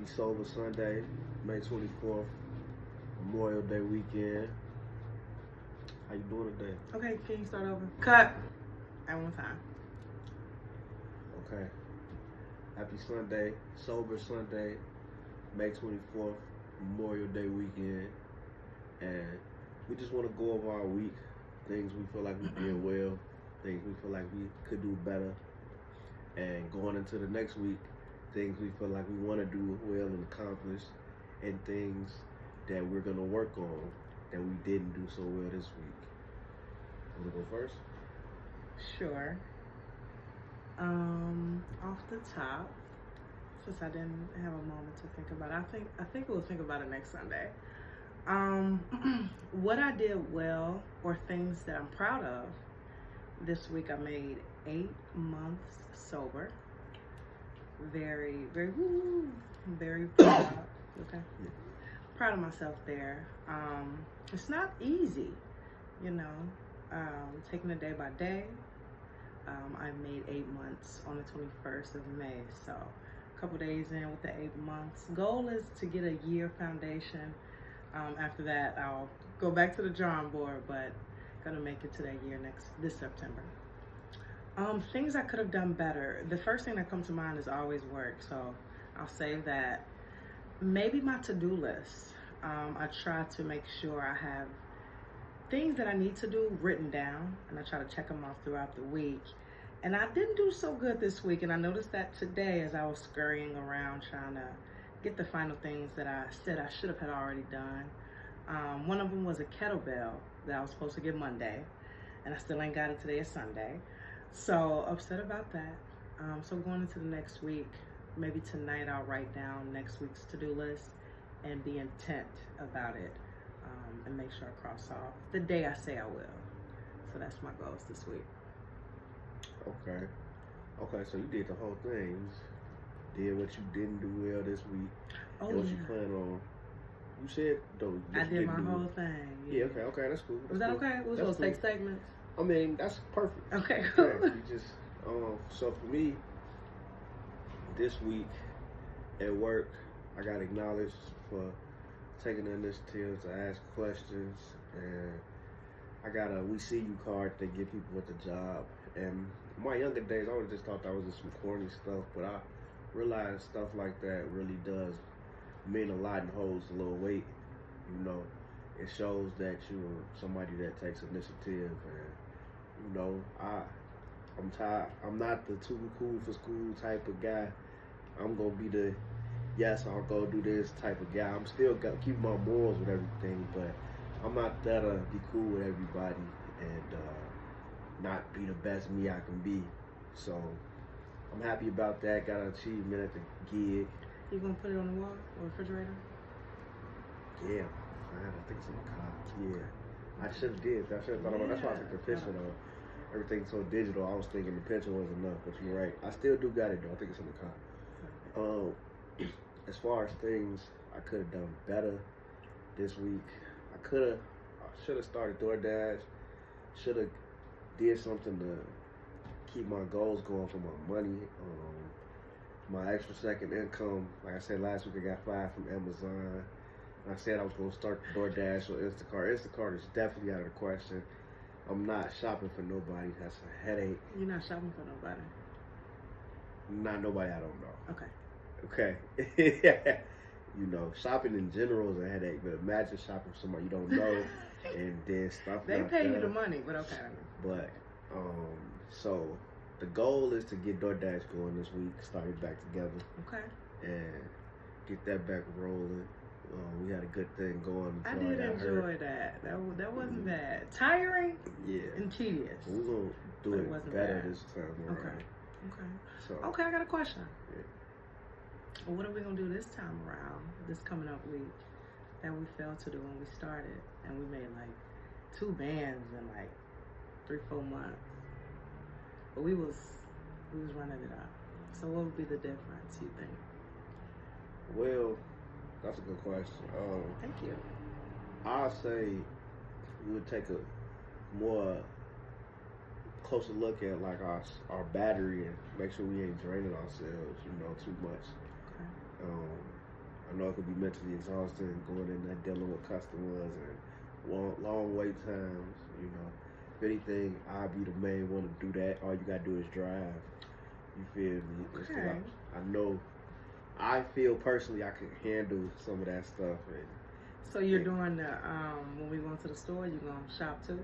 Happy Sober Sunday, May 24th, Memorial Day weekend. How you doing today? Okay, can you start over? Cut. At one time. Okay. Happy Sunday, Sober Sunday, May 24th, Memorial Day weekend. And we just want to go over our week, things we feel like we did well, things we feel like we could do better. And going into the next week, things we feel like we want to do well and accomplish, and things that we're going to work on that we didn't do so well this week. Want to go first? Sure. Off the top, since I didn't have a moment to think about it, I think we'll think about it next Sunday. What I did well, or things that I'm proud of, this week I made 8 months sober. Very proud. Okay. Proud of myself there. It's not easy, you know. Taking it day by day. I made 8 months on the 21st of May, so a couple days in with the 8 months. Goal is to get a year foundation. After that, I'll go back to the drawing board, but gonna make it to that year this September. Things I could have done better. The first thing that comes to mind is always work, so I'll save that. Maybe my to-do list. I try to make sure I have things that I need to do written down, and I try to check them off throughout the week. And I didn't do so good this week, and I noticed that today as I was scurrying around trying to get the final things that I said I should have had already done. One of them was a kettlebell that I was supposed to get Monday, and I still ain't got it. Today is Sunday. So upset about that. So going into the next week, maybe tonight I'll write down next week's to-do list and be intent about it, and make sure I cross off the day I say I will. So that's my goals this week. Okay. So you did the whole thing. You did what you didn't do well this week. Oh, and what yeah. you plan on. You said, though, I did my whole thing. Yeah, okay, that's cool. Was that okay? We were supposed to take segments? I mean, that's perfect. Okay, cool. Yeah, you just, so for me, this week at work, I got acknowledged for taking the initiative to ask questions, and I got a "We See You" card they give people at the job. And in my younger days, I would have just thought that was just some corny stuff, but I realized stuff like that really does mean a lot and holds a little weight. You know, it shows that you're somebody that takes initiative, and you know, I'm tired. I'm not the too cool for school type of guy. I'm gonna be the yes, I'll go do this type of guy. I'm still gonna keep my morals with everything, but I'm not there to be cool with everybody and not be the best me I can be. So I'm happy about that. Got an achievement at the gig. You gonna put it on the wall or refrigerator? Yeah, I think it's in the car. Yeah, I should have did. I should have thought about. That's why I took the picture though. Everything's so digital. I was thinking the picture wasn't enough, but you're right. I still do got it though. I think it's in the car. As far as things I could have done better this week, I should have started DoorDash. Should have did something to keep my goals going for my money. My extra second income. Like I said last week, I got 5 from Amazon. And I said I was going to start DoorDash or Instacart. Instacart is definitely out of the question. I'm not shopping for nobody. That's a headache. You're not shopping for nobody? Not nobody I don't know. Okay. You know, shopping in general is a headache, but imagine shopping for somebody you don't know and then stuff. They pay you the money, but okay. But, so the goal is to get DoorDash going this week, start it back together. Okay. And get that back rolling. We had a good thing going. I did enjoy that. That wasn't bad. Tiring? Yeah. And tedious. We're going to do it better this time around. Okay. Okay, I got a question. Yeah. What are we going to do this time around, this coming up week, that we failed to do when we started? And we made like 2 bands in like 3-4 months. But we was running it up. So what would be the difference, you think? Well, that's a good question. Thank you. I'll say we would take a more closer look at like our battery and make sure we ain't draining ourselves, too much. Okay. I know it could be mentally exhausting going in there dealing with customers and long wait times. You know, if anything, I'll be the main one to do that. All you gotta do is drive. You feel me? Just 'cause Okay. I know, I feel personally I can handle some of that stuff. And So you're doing the when we go to the store, you gonna shop too?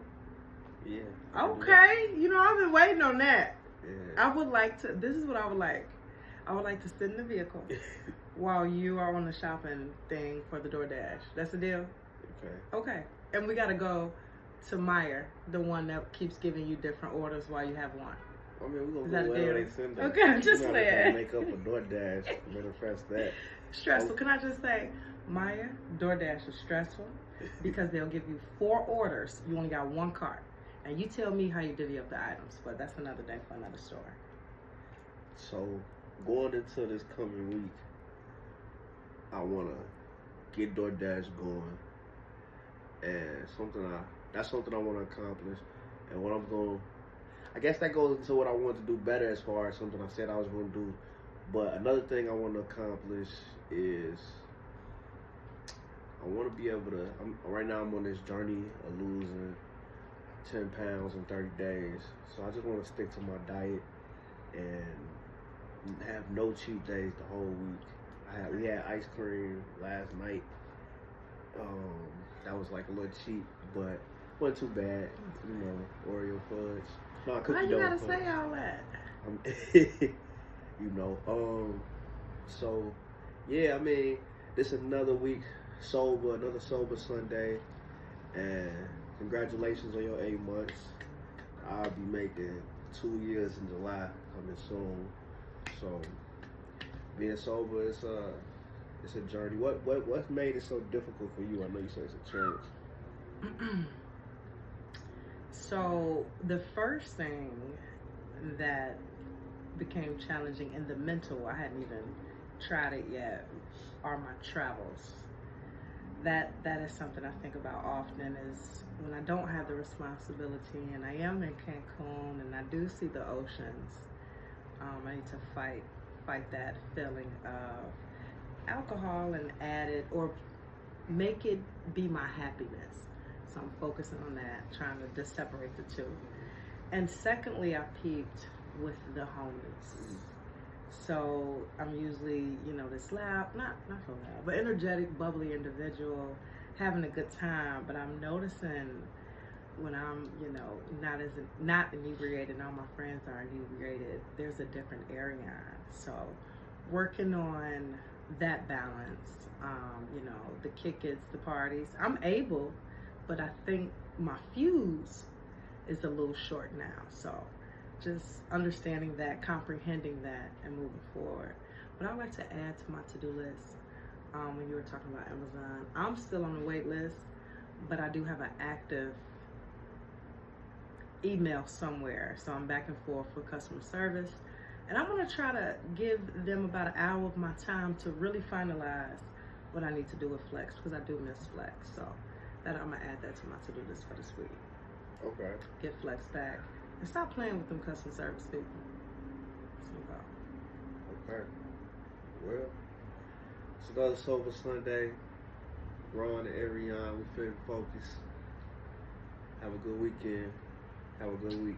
yeah. I do that. Okay. You know, I've been waiting on that. Yeah. I would like to. This is what I would like. I would like to sit in the vehicle while you are on the shopping thing for the DoorDash. That's the deal? Okay. Okay. And we got to go to Meyer, the one that keeps giving you different orders while you have one. I mean, we're Is gonna that go a wherever deal? they send us. Okay, I'm just We're not gonna saying. make up a DoorDash. Manifest that. Stressful. Can I just say, Meyer, DoorDash is stressful because they'll give you 4 orders. You only got 1 cart. And you tell me how you divvy up the items, but that's another day for another story. So, going into this coming week, I wanna get DoorDash going, and that's something I want to accomplish, and what I'm going. I guess that goes into what I want to do better as far as something I said I was going to do. But another thing I want to accomplish is I want to be able to. Right now I'm on this journey of losing 10 pounds in 30 days. So I just want to stick to my diet and have no cheat days the whole week. We had ice cream last night. That was like a little cheap, but wasn't too bad. You know, Oreo fudge. No, Why you gotta say all that? You know, so yeah, I mean, this is another week sober, another sober Sunday, and congratulations on your 8 months. I'll be making 2 years in July coming soon. So being sober is it's a journey. What made it so difficult for you? I know you said it's a change. So the first thing that became challenging in the mental, I hadn't even tried it yet, are my travels. That is something I think about often, is when I don't have the responsibility and I am in Cancun and I do see the oceans, I need to fight that feeling of alcohol and add it or make it be my happiness. So I'm focusing on that, trying to just separate the two. And secondly, I peeped with the homies. So I'm usually, you know, this loud, not so loud, but energetic, bubbly individual, having a good time. But I'm noticing when I'm, you know, not inebriated, and all my friends are inebriated, there's a different area. So working on that balance, you know, the kick-its, the parties. I'm able, but I think my fuse is a little short now. So just understanding that, comprehending that, and moving forward. But I'd like to add to my to-do list, when you were talking about Amazon, I'm still on the wait list, but I do have an active email somewhere. So I'm back and forth with customer service. And I'm going to try to give them about an hour of my time to really finalize what I need to do with Flex, because I do miss Flex. So that I'm going to add that to my to-do list for this week. Okay. Get Flex back. And stop playing with them customer service people. Okay. Well, it's another Sober Sunday. Ron and Ariane, we feeling focused. Have a good weekend. Have a good week.